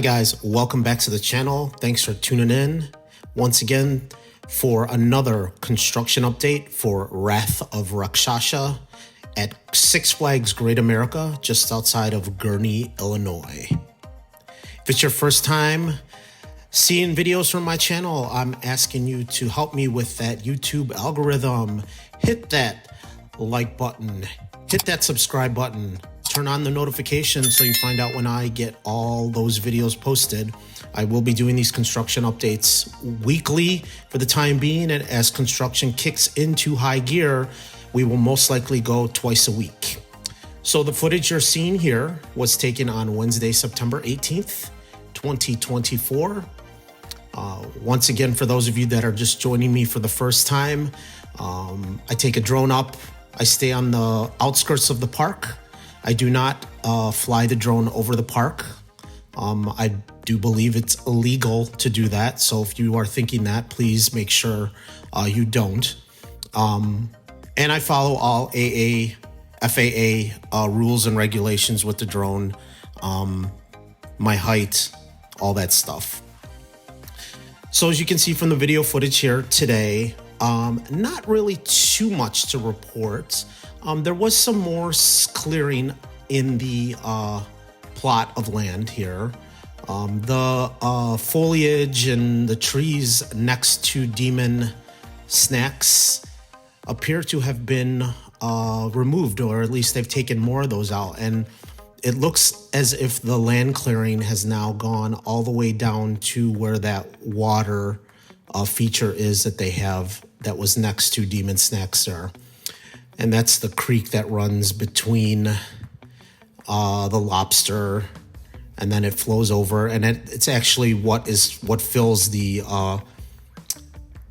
guys, welcome back to the channel. Thanks for tuning in once again for another construction update for Wrath of Rakshasa at Six Flags Great America, just outside of Gurnee, Illinois. If it's your first time seeing videos from my channel, I'm asking you to help me with that YouTube algorithm. Hit that like button, hit that subscribe button, turn on the notifications so you find out when I get all those videos posted. I will be doing these construction updates weekly for the time being, and as construction kicks into high gear, we will most likely go twice a week. So the footage you're seeing here was taken on Wednesday, September 18th, 2024. Once again, for those of you that are just joining me for the first time, I take a drone up. I stay on the outskirts of the park. I do not fly the drone over the park. I do believe it's illegal to do that. So if you are thinking that, please make sure you don't. And I follow all FAA rules and regulations with the drone, my height, all that stuff. So as you can see from the video footage here today, not really too much to report. There was some more clearing in the plot of land here. The foliage and the trees next to demon snacks appear to have been removed, or at least they've taken more of those out. And it looks as if the land clearing has now gone all the way down to where that water feature is that they have that was next to demon snacks there. And that's the creek that runs between the lobster, and then it flows over, and it's actually what fills the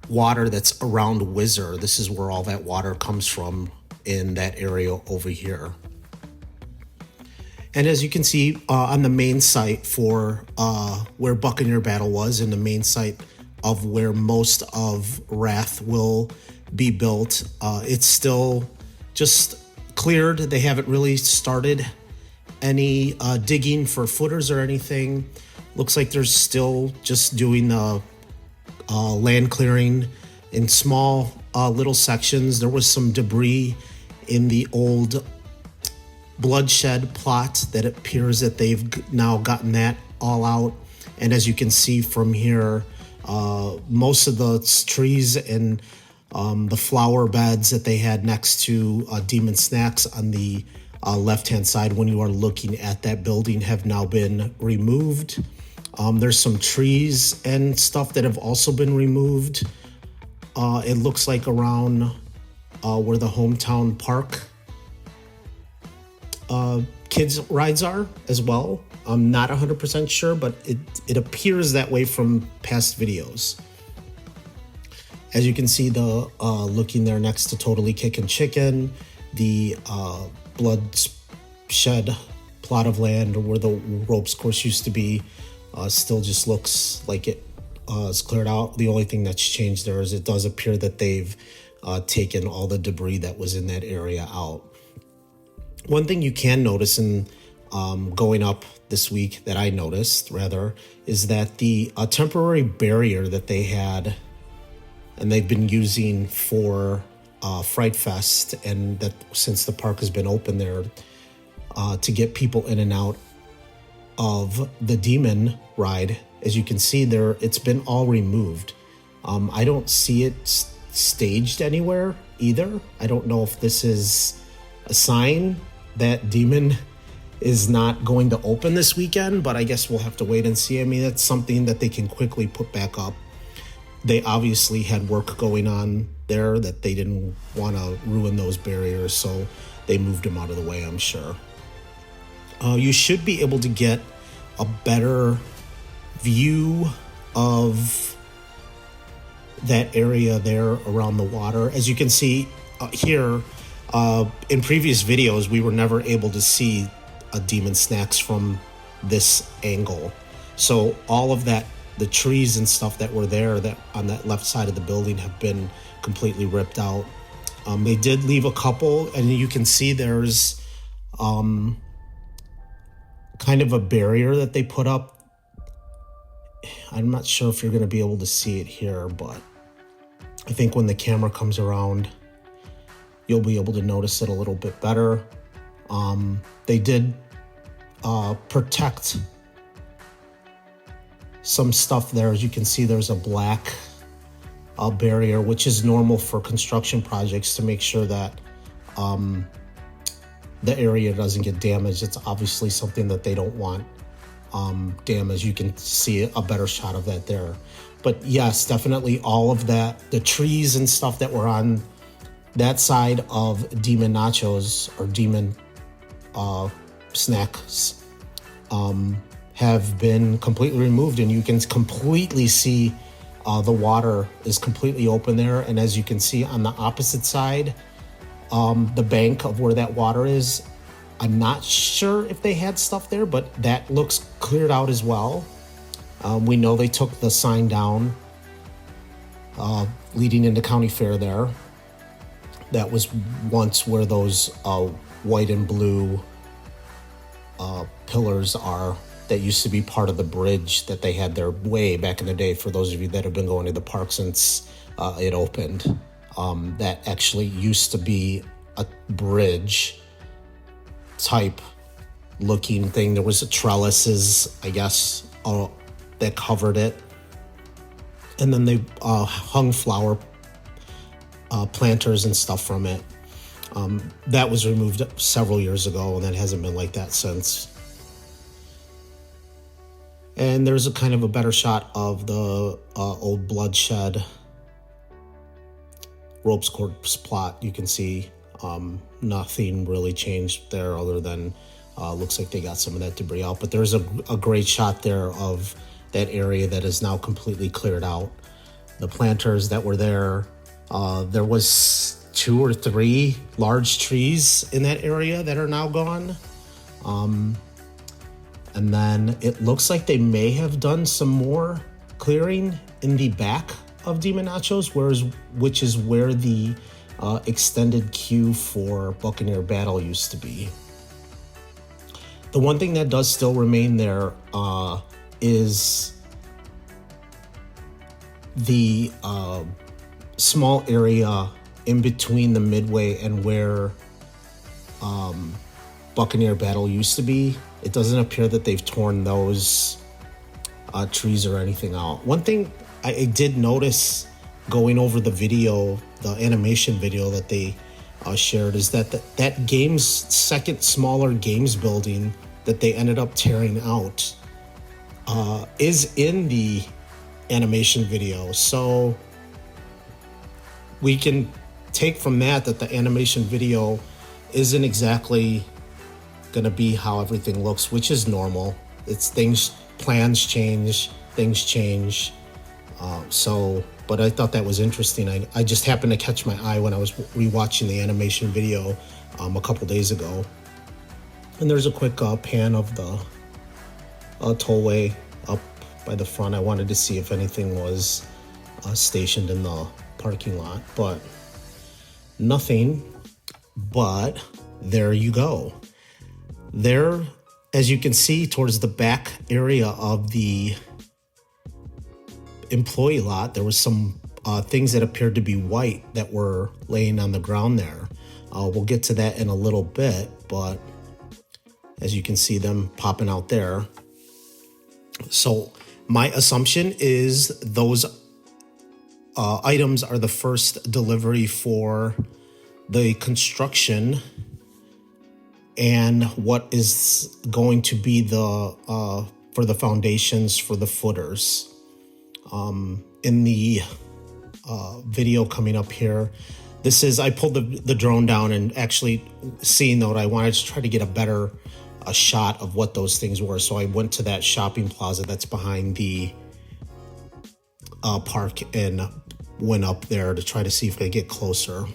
water that's around Whizzer. This is where all that water comes from in that area over here. And as you can see on the main site for where Buccaneer Battle was, and the main site of where most of Wrath will be built, it's still just cleared. They haven't really started any digging for footers or anything. Looks like they're still just doing the land clearing in small little sections. There was some debris in the old bloodshed plot that it appears that they've now gotten that all out. And as you can see from here, most of the trees and the flower beds that they had next to demon snacks on the left-hand side when you are looking at that building have now been removed. There's some trees and stuff that have also been removed. It looks like around where the hometown park kids rides are as well. I'm not 100% sure, but it appears that way from past videos. As you can see, the looking there next to Totally Kickin' Chicken, the bloodshed plot of land where the ropes course used to be, still just looks like it is cleared out. The only thing that's changed there is it does appear that they've taken all the debris that was in that area out. One thing you can notice in going up this week, that I noticed rather, is that the temporary barrier that they had and they've been using for Fright Fest, and that since the park has been open there to get people in and out of the demon ride, as you can see there, it's been all removed. I don't see it staged anywhere either. I don't know if this is a sign that demon is not going to open this weekend, but I guess we'll have to wait and see. I mean, that's something that they can quickly put back up. They obviously had work going on there that they didn't want to ruin those barriers, so they moved them out of the way, I'm sure. You should be able to get a better view of that area there around the water. As you can see here, in previous videos, we were never able to see demon snacks from this angle. So all of that, the trees and stuff that were there that on that left side of the building have been completely ripped out. They did leave a couple, and you can see there's kind of a barrier that they put up I'm not sure if you're going to be able to see it here, but I think when the camera comes around, you'll be able to notice it a little bit better. They did protect some stuff there. As you can see, there's a black barrier, which is normal for construction projects to make sure that the area doesn't get damaged. It's obviously something that they don't want damaged. You can see a better shot of that there. But yes, definitely all of that, the trees and stuff that were on that side of Demon Nachos or Demon Snacks have been completely removed, and you can completely see the water is completely open there. And as you can see on the opposite side, the bank of where that water is, I'm not sure if they had stuff there, but that looks cleared out as well. We know they took the sign down leading into County Fair there. That was once where those white and blue pillars are. That used to be part of the bridge that they had there way back in the day. For those of you that have been going to the park since it opened, that actually used to be a bridge type looking thing. There was a trellises, I guess, that covered it, and then they hung flower planters and stuff from it. That was removed several years ago, and that hasn't been like that since. And there's a kind of a better shot of the old bloodshed ropes course plot. You can see nothing really changed there other than looks like they got some of that debris out. But there's a great shot there of that area that is now completely cleared out. The planters that were there, there was 2 or 3 large trees in that area that are now gone. And then it looks like they may have done some more clearing in the back of Demon Nachos, which is where the extended queue for Buccaneer Battle used to be. The one thing that does still remain there is the small area in between the midway and where Buccaneer Battle used to be. It doesn't appear that they've torn those trees or anything out. One thing I did notice going over the video, the animation video that they shared, is that that game's second smaller games building that they ended up tearing out is in the animation video. So we can take from that the animation video isn't exactly going to be how everything looks, which is normal. It's plans change, things change. But I thought that was interesting. I just happened to catch my eye when I was rewatching the animation video a couple days ago. And there's a quick pan of the tollway up by the front. I wanted to see if anything was stationed in the parking lot, but nothing. But there you go. There, as you can see, towards the back area of the employee lot, there was some things that appeared to be white that were laying on the ground there. We'll get to that in a little bit, but as you can see them popping out there. So my assumption is those items are the first delivery for the construction and what is going to be the for the foundations for the footers. In the video coming up here, I pulled the drone down and actually seeing that I wanted to try to get a better shot of what those things were. So I went to that shopping plaza that's behind the park and went up there to try to see if I could get closer.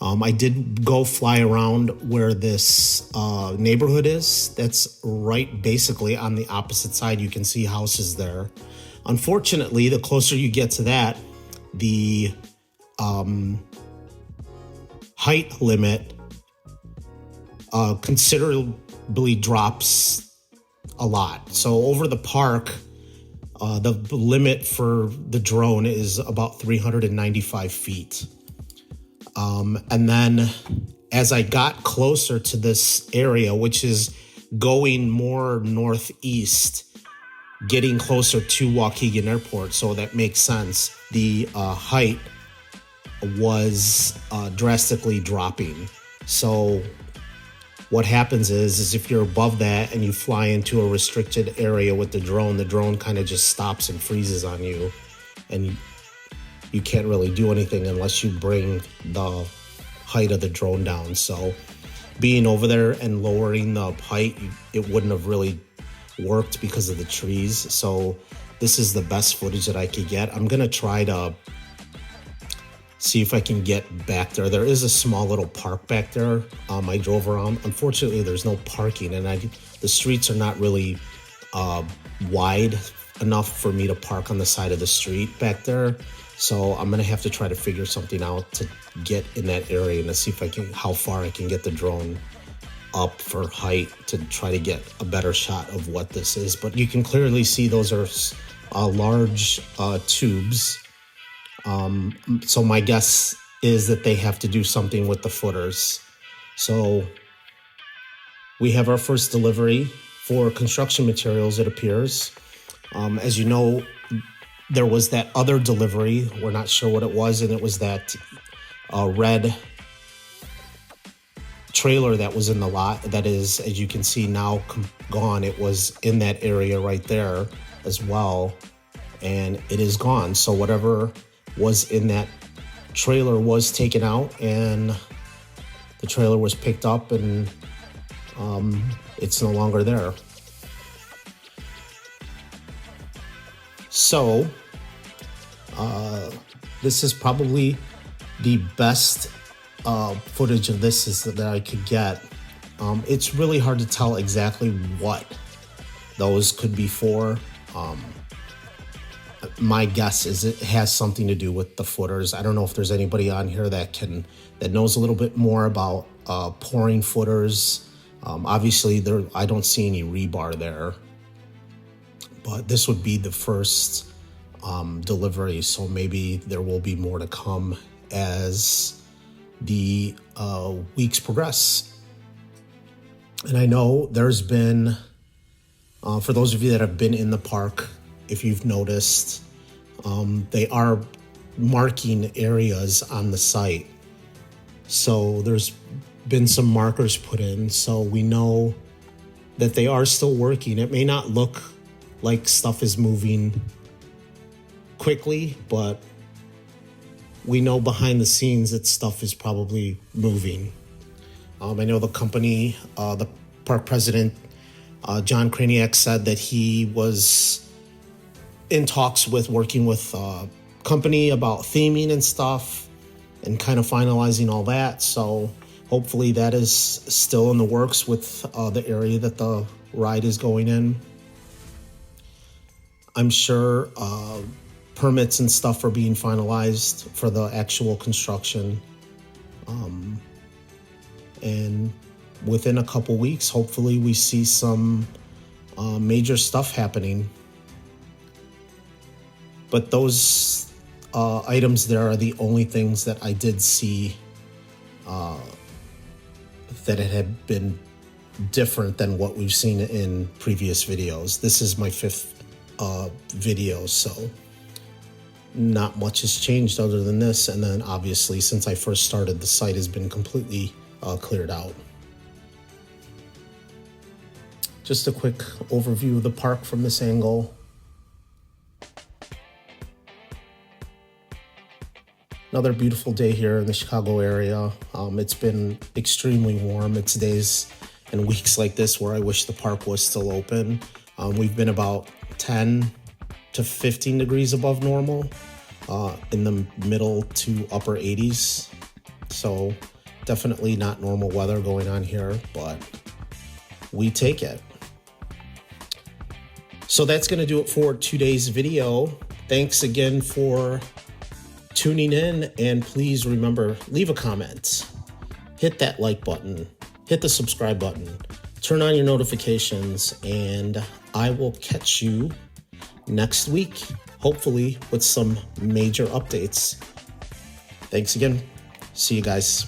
I did go fly around where this neighborhood is. That's right basically on the opposite side. You can see houses there. Unfortunately, the closer you get to that, the height limit considerably drops a lot. So over the park, The limit for the drone is about 395 feet. And then as I got closer to this area, which is going more northeast, getting closer to Waukegan Airport, so that makes sense, the height was drastically dropping. So what happens is if you're above that and you fly into a restricted area with the drone kind of just stops and freezes on you, and you can't really do anything unless you bring the height of the drone down. So being over there and lowering the height, it wouldn't have really worked because of the trees. So this is the best footage that I could get. I'm gonna try to see if I can get back there. There is a small little park back there. I drove around. Unfortunately, there's no parking, and the streets are not really wide enough for me to park on the side of the street back there. So I'm gonna have to try to figure something out to get in that area and to see if how far I can get the drone up for height to try to get a better shot of what this is. But you can clearly see those are large tubes. So my guess is that they have to do something with the footers. So we have our first delivery for construction materials, it appears. As you know, there was that other delivery. We're not sure what it was, and it was that red trailer that was in the lot that is, as you can see now, gone. It was in that area right there as well, and it is gone. So whatever was in that trailer was taken out, and the trailer was picked up, and it's no longer there. So this is probably the best footage of this that I could get. It's really hard to tell exactly what those could be for. My guess is it has something to do with the footers. I don't know if there's anybody on here that knows a little bit more about pouring footers. Obviously, I don't see any rebar there, but this would be the first delivery, so maybe there will be more to come as the weeks progress. And I know there's been, for those of you that have been in the park, if you've noticed, they are marking areas on the site. So there's been some markers put in, so we know that they are still working. It may not look like stuff is moving quickly, but we know behind the scenes that stuff is probably moving. I know the company, the park president, John Kraniak, said that he was in talks working with company about theming and stuff and kind of finalizing all that. So hopefully that is still in the works with the area that the ride is going in. I'm sure permits and stuff are being finalized for the actual construction. And within a couple weeks, hopefully we see some major stuff happening. But those items there are the only things that I did see that it had been different than what we've seen in previous videos. This is my 5th video, so not much has changed other than this. And then obviously, since I first started, the site has been completely cleared out. Just a quick overview of the park from this angle. Another beautiful day here in the Chicago area. It's been extremely warm. It's days and weeks like this where I wish the park was still open. We've been about 10 to 15 degrees above normal, in the middle to upper 80s. So definitely not normal weather going on here, but we take it. So that's going to do it for today's video. Thanks again for tuning in, and please remember, leave a comment, hit that like button, hit the subscribe button, turn on your notifications, and I will catch you next week, hopefully with some major updates. Thanks again. See you guys.